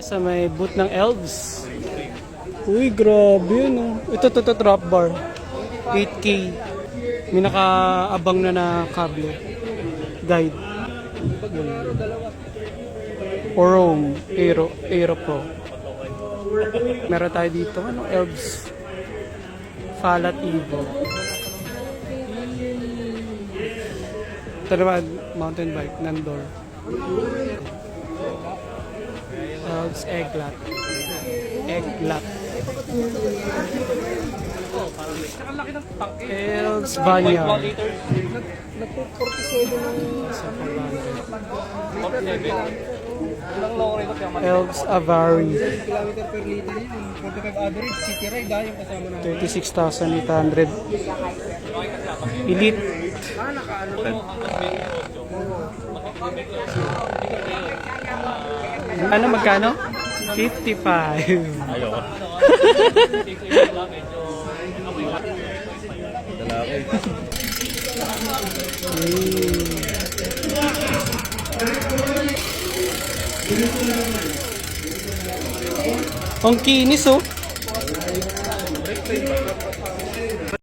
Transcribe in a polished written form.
sa may boot ng Elves. Uy, grabe yun, oh. Ito, drop bar. 8K. May nakaabang na kable. Guide. Orome. Aero Pro. Meron tayo dito, Elves. Falat Evo. Ito naman, mountain bike, Nandor. Elves Eglat. Elves Vanya. Elves Avari. 36,800. Elite. Ano, magkano? 55. Ayoko. Lalaki. Ang kinis, oh.